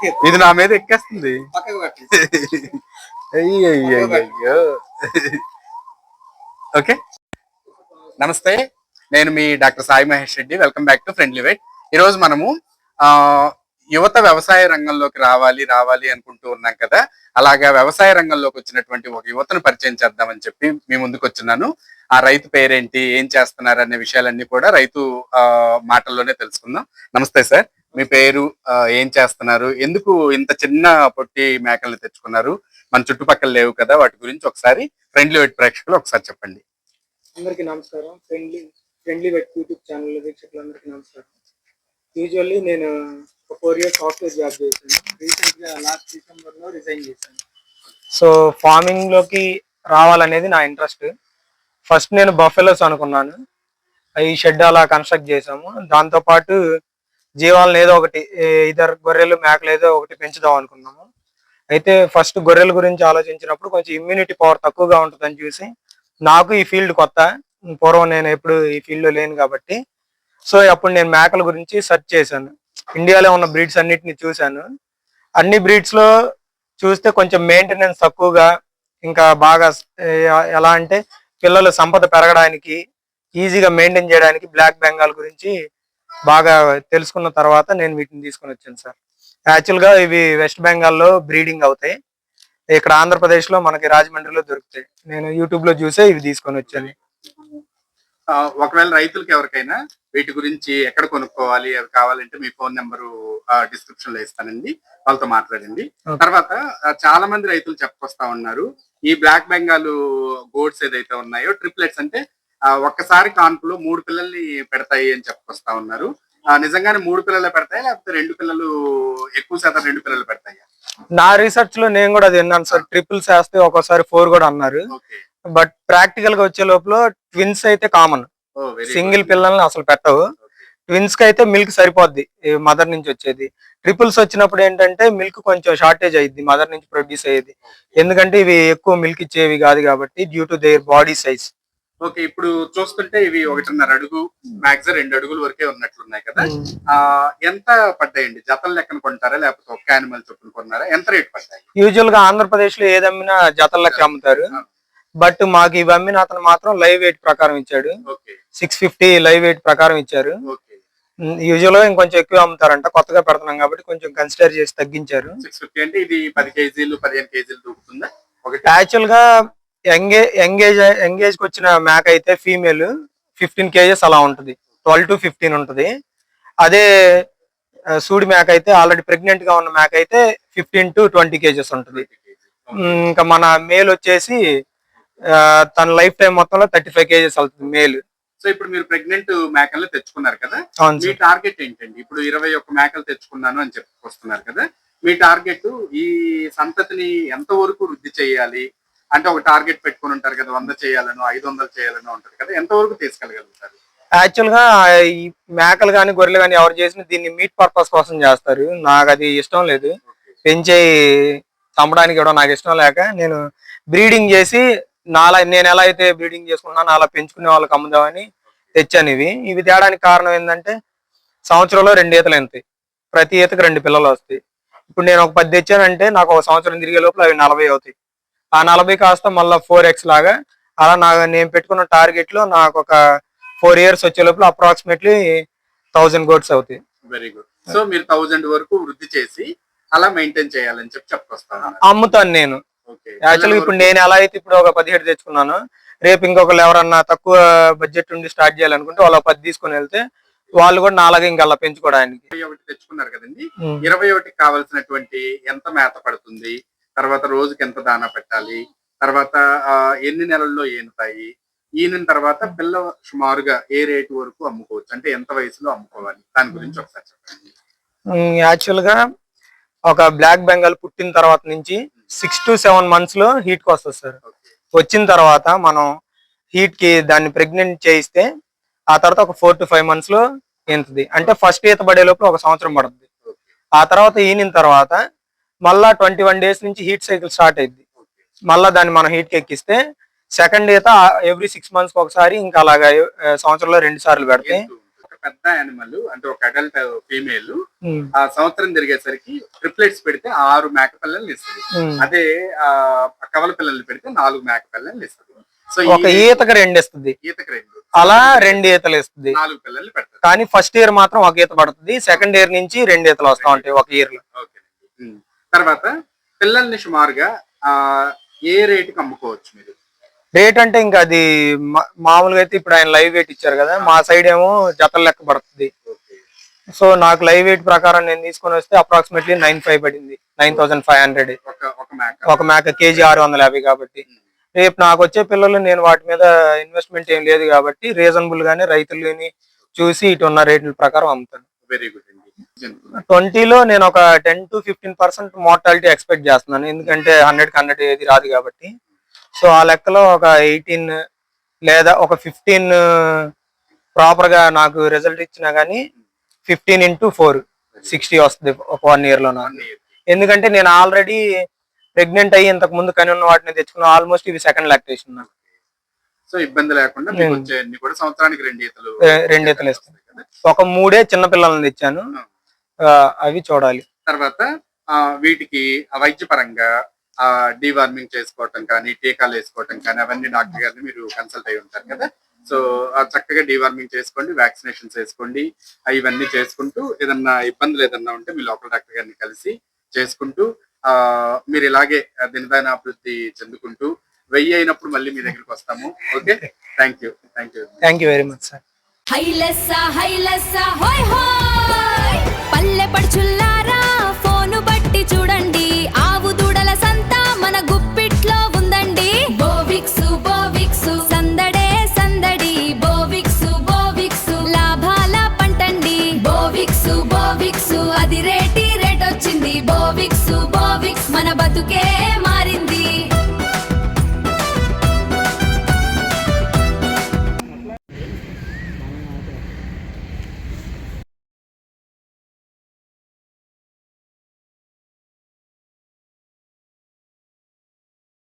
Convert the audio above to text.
ఇది నా మీద ఎక్కేస్తుంది. అయ్యో. ఓకే, నమస్తే. నేను మీ doctor Sai Mahesh Reddy. Welcome back to friendly weight. ఈరోజు మనము యువత వ్యవసాయ రంగంలోకి రావాలి అనుకుంటూ ఉన్నాం కదా. అలాగా వ్యవసాయ రంగంలోకి వచ్చినటువంటి ఒక యువతను పరిచయం చేద్దామని చెప్పి మీ ముందుకు వచ్చినాను. ఆ రైతు పేరేంటి, ఏం చేస్తున్నారు అనే విషయాలన్నీ కూడా రైతు మాటల్లోనే తెలుసుకుందాం. నమస్తే సార్, మీ పేరు, ఏం చేస్తున్నారు, ఎందుకు ఇంత చిన్న పొట్టి మేకల్ని తెచ్చుకున్నారు, మన చుట్టుపక్కల లేవు కదా, వాటి గురించి ఒకసారి ఫ్రెండ్లీ వెయిట్ ప్రేక్షకులు ఒకసారి చెప్పండి. అందరికీ నమస్కారం. ఫ్రెండ్లీ వెట్ యూట్యూబ్ ఛానల్ వీక్షకులందరికీ నమస్కారం. యూజువల్లీ నేను 4 years సాఫ్ట్వేర్ జాబ్ చేశాను. రీసెంట్గా లాస్ట్ డిసెంబర్లో రిజైన్ చేశాను. సో ఫార్మింగ్లోకి రావాలనేది నా ఇంట్రెస్ట్. ఫస్ట్ నేను బఫెలోస్ అనుకున్నాను. ఈ షెడ్ అలా కన్స్ట్రక్ట్ చేసాము. దాంతోపాటు జీవాలను ఏదో ఒకటి, ఇద్దరు గొర్రెలు మేకలు ఏదో ఒకటి పెంచుదాం అనుకున్నాము. అయితే ఫస్ట్ గొర్రెల గురించి ఆలోచించినప్పుడు కొంచెం ఇమ్యూనిటీ పవర్ తక్కువగా ఉంటుందని చూసి, నాకు ఈ ఫీల్డ్ కొత్త, పూర్వం నేను ఎప్పుడు ఈ ఫీల్డ్లో లేను కాబట్టి, సో అప్పుడు నేను మేకల గురించి సెర్చ్ చేశాను. ఇండియాలో ఉన్న బ్రీడ్స్ అన్నిటిని చూశాను. అన్ని బ్రీడ్స్లో చూస్తే కొంచెం మెయింటెనెన్స్ తక్కువగా, ఇంకా బాగా ఎలా అంటే పిల్లలు సంపద పెరగడానికి, ఈజీగా మెయింటైన్ చేయడానికి బ్లాక్ బెంగాల్ గురించి బాగా తెలుసుకున్న తర్వాత నేను వీటిని తీసుకొని వచ్చాను సార్. యాక్చువల్గా ఇవి వెస్ట్ బెంగాల్లో బ్రీడింగ్ అవుతాయి. ఇక్కడ ఆంధ్రప్రదేశ్లో మనకి రాజమండ్రిలో దొరుకుతాయి. నేను యూట్యూబ్లో చూసే ఇవి తీసుకొని వచ్చాను. ఒకవేళ రైతులకు ఎవరికైనా వీటి గురించి ఎక్కడ కొనుక్కోవాలి, అవి కావాలంటే మీ ఫోన్ నెంబరు డిస్క్రిప్షన్ లో ఇస్తానండి, వాళ్ళతో మాట్లాడండి. తర్వాత చాలా మంది రైతులు చెప్పుకొస్తా ఉన్నారు, ఈ బ్లాక్ బెంగాల్ గోడ్స్ ఏదైతే ఉన్నాయో ట్రిప్లెట్స్ అంటే ఒక్కసారి కాన్పులో 3 పిల్లల్ని పెడతాయి అని చెప్పుకొస్తా ఉన్నారు. నిజంగానే 3 పిల్లలు పెడతాయి, లేకపోతే 2 పిల్లలు, ఎక్కువ శాతం 2 పిల్లలు పెడతాయి? నా రీసెర్చ్ లో నేను కూడా అది విన్నాను సార్. ట్రిపుల్స్ వేస్తే ఒక్కోసారి 4 కూడా అన్నారు. బట్ ప్రాక్టికల్ గా వచ్చే లోపల ట్విన్స్ అయితే కామన్, సింగిల్ పిల్లల్ని అసలు పెట్టవు. ట్విన్స్ కి అయితే మిల్క్ సరిపోద్ది మదర్ నుంచి వచ్చేది. ట్రిపుల్స్ వచ్చినప్పుడు ఏంటంటే మిల్క్ కొంచెం షార్టేజ్ అయ్యింది మదర్ నుంచి ప్రొడ్యూస్ అయ్యేది, ఎందుకంటే ఇవి ఎక్కువ మిల్క్ ఇచ్చేవి కాదు కాబట్టి, due to their body size. Okay, ఇప్పుడు చూస్తుంటే ఇవి 1.5 అడుగు, మ్యాక్సిమం 2 అడుగుల వరకే ఉన్నట్లున్నాయి కదా. ఎంత పడ్డాయండి? జతల లెక్కన కొంటారా, లేకపోతే ఒక్క యానిమల్ చొప్పున కొన్నారా? ఎంత రేట్ పడ్డాయి? యూజువల్ గా ఆంధ్రప్రదేశ్ లో ఏదమ్మినా జతల లెక్క అమ్ముతారు. బట్ మాకు ఇవి అమ్మిన అతను మాత్రం లైవ్ వెయిట్ ప్రకారం ఇచ్చాడు. 650 లైవ్ వెయిట్ ప్రకారం ఇచ్చారు. యూజువల్ గా ఇంకొంచెం ఎక్కువ అమ్ముతారంట, కొత్తగా పెడుతున్నాం కాబట్టి కొంచెం కన్సిడర్ చేసి తగ్గించారు. 650 అంటే ఇది 10 కేజీలు 15 కేజీలు దూకుతుందా? యాక్చువల్ గా ఎంగేజ్ కి వచ్చిన మేక అయితే ఫీమేల్ 15 కేజెస్ అలా ఉంటది, 12 to 15 ఉంటది. అదే సూడి మేక అయితే, ఆల్రెడీ ప్రెగ్నెంట్ గా ఉన్న మేక అయితే 15 to 20 కేజెస్ ఉంటది. ఇంకా మన మేల్ వచ్చేసి తన లైఫ్ టైం మొత్తంలో 35 కేజెస్ అవుతుంది మేల్. సో ఇప్పుడు మీరు ప్రెగ్నెంట్ మేకలు తెచ్చుకున్నారు కదా, మీ టార్గెట్ ఏంటండి? ఇప్పుడు 21 మేకలు తెచ్చుకున్నాను అని చెప్పుకొస్తున్నారు కదా, మీ టార్గెట్ ఈ సంతతిని ఎంత వరకు వృద్ధి చేయాలి అంటే? ఒక టార్గెట్ పెట్టుకుని ఉంటారు కదా, 100 చేయాలను, 500 చేయాలను ఉంటది కదా, ఎంత వరకు తీసుకెళ్ళగలుగుతారు? యాక్చువల్ గా ఈ మేకలు కానీ గొర్రెలు కానీ ఎవరు చేసిన దీన్ని మీట్ పర్పస్ కోసం చేస్తారు. నాకు అది ఇష్టం లేదు, పెంచే చంపడానికి ఇవ్వడం నాకు ఇష్టం లేక నేను బ్రీడింగ్ చేసి నేను ఎలా అయితే బ్రీడింగ్ చేసుకున్నానో అలా పెంచుకునే వాళ్ళకి అమ్ముదామని తెచ్చాను. ఇవి తేడానికి కారణం ఏంటంటే, సంవత్సరంలో 2 ఈతలు ఎంతాయి, ప్రతి ఈతకు 2 పిల్లలు వస్తాయి. ఇప్పుడు నేను ఒక 10 తెచ్చానంటే నాకు ఒక సంవత్సరం తిరిగే లోపల అవి 40 అవుతాయి. ఆ 40 కాస్త మళ్ళీ 4x లాగా అలా నేను పెట్టుకున్న టార్గెట్ లో నాకు ఒక 4 years వచ్చే లోపల అప్రాక్సిమేట్లీ 1000 గోడ్స్ అవుతాయి. Very good. సో మీరు 1000 వరకు వృద్ధి చేసి అలా మెయింటైన్ చేయాలని చెప్తాను. అమ్ముతాను నేను. యాక్చువల్గా ఇప్పుడు నేను ఎలా అయితే ఇప్పుడు ఒక 17 తెచ్చుకున్నాను, రేపు ఇంకొకరు ఎవరన్నా తక్కువ బడ్జెట్ ఉండి స్టార్ట్ చేయాలనుకుంటే వాళ్ళు 10 తీసుకుని వెళ్తే వాళ్ళు కూడా నాలాగే ఇంకా అలా పెంచుకోవడానికి. 21 తెచ్చుకున్నారు కదండి, 21కి కావాల్సినటువంటి ఎంత మేత పడుతుంది, తర్వాత రోజుకి ఎంత దానా పెట్టాలి, తర్వాత ఎన్ని నెలల్లో ఈనుతాయి, ఈనిన తర్వాత పిల్ల సుమారుగా ఏ రేటు వరకు అమ్ముకోవచ్చు, అంటే ఎంత వయసులో అమ్ముకోవాలి, దాని గురించి ఒకసారి చెప్పండి. యాక్చువల్ గా ఒక బ్లాక్ బెంగాల్ పుట్టిన తర్వాత నుంచి 6 to 7 months లో హీట్ కి వస్తుంది సార్. వచ్చిన తర్వాత మనం హీట్ కి దాన్ని ప్రెగ్నెంట్ చేయిస్తే ఆ తర్వాత ఒక 4 to 5 months లో ఈనుతుంది. అంటే ఫస్ట్ ఈత పడే లోపల ఒక సంవత్సరం పడుతుంది. ఆ తర్వాత ఈనిన తర్వాత మళ్ళా 21 days నుంచి హీట్ సైకిల్ స్టార్ట్ అయింది. మళ్ళా దాన్ని మనం హీట్ కి ఎక్కిస్తే సెకండ్ ఈత ఎవ్రీ 6 months ఒకసారి, ఇంకా అలాగా సంవత్సరంలో 2 సార్లు పెడితే పెద్ద యానిమల్ అంటే ఒక అడల్ట్ ఫీమేల్ ఉమ్, ఆ సంవత్సరం తిరిగేసరికి ట్రిప్లెట్స్ పెడితే 6 మేక పిల్లల్ని ఇస్తుంది. ఉమ్. అదే కవల పిల్లల్ని పెడితే 4 మేక పిల్లల్ని ఇస్తుంది. సో ఒక ఈతకి 2 ఇస్తుంది, ఈతకి 2 అలా 2 ఈతలు ఇస్తుంది. 4 పిల్లల్ని పెడతారు. కానీ ఫస్ట్ ఇయర్ మాత్రం ఒక ఈత పడుతుంది, సెకండ్ ఇయర్ నుంచి 2 ఈతలు వస్తా ఉంటాయి ఒక ఇయర్ లో. ఓకే. తర్వాత పిల్లల్ని సుమారుగా ఏ రేటుకి అమ్ముకోవచ్చు మీరు? రేట్ అంటే ఇంకా అది మామూలుగా అయితే ఇప్పుడు ఆయన లైవ్ వెయిట్ ఇచ్చారు కదా, మా సైడ్ ఏమో జతల లెక్క పడుతుంది. ఓకే. సో నాకు లైవ్ వెయిట్ ప్రకారం నేను తీసుకొని వస్తే అప్రాక్సిమేట్లీ 9,500 పడింది, 9,500 ఒక మేక. ఒక మేక కేజీ 650 కాబట్టి. రేపు నాకు వచ్చే పిల్లలు నేను వాటి మీద ఇన్వెస్ట్మెంట్ ఏం లేదు కాబట్టి రీజనబుల్ గానే రైతులని చూసి ఇటు ఉన్న రేట్ల ప్రకారం అమ్ముతాను. వెరీ గుడ్ అండి. 20లో నేను ఒక 10 to 15% మోర్టాలిటీ ఎక్స్పెక్ట్ చేస్తున్నాను, ఎందుకంటే 100కి 100 ఏది రాదు కాబట్టి. సో ఆ లెక్కలో ఒక 18 లేదా ఒక 15 ప్రాపర్ గా నాకు రిజల్ట్ ఇచ్చినా గానీ 15 into 4 60 వస్తుంది ఒక 1 year లో నాకు. 1 year. ఎందుకంటే నేను ఆల్రెడీ ప్రెగ్నెంట్ అయ్యి ఇంతకు ముందు కని ఉన్న వాటిని తెచ్చుకున్నా, ఆల్మోస్ట్ ఇవి సెకండ్ లాక్టేషన్ నాకు. సో ఇబ్బంది లేకుండా మీకు వచ్చేయన్ని కూడా సంవత్సరానికి 2 ఈతలు 2 ఈతలు ఇస్తాను. ఒక 3 చిన్న పిల్లల్ని తెచ్చాను, అవి చూడాలి. తర్వాత వీటికి వైద్యపరంగా డీవార్మింగ్ చేసుకోవటం కానీ, టీకాలు వేసుకోవటం కానీ అవన్నీ డాక్టర్ గారిని మీరు కన్సల్ట్ అయి ఉంటారు కదా. సో చక్కగా డీవార్మింగ్ చేసుకోండి, వ్యాక్సినేషన్స్ వేసుకోండి, ఇవన్నీ చేసుకుంటూ ఏదన్నా ఇబ్బందులు ఏదన్నా ఉంటే మీ లోకల్ డాక్టర్ గారిని కలిసి చేసుకుంటూ మీరు ఇలాగే దినదైన అభివృద్ధి చెందుకుంటూ 1000 అయినప్పుడు మళ్ళీ మీ దగ్గరికి వస్తాము. Okay, thank you. Thank you very much sir. హైలెస్సా హైలెస్సా హోయ్ హోయ్ పల్లె పడుచుల్లారా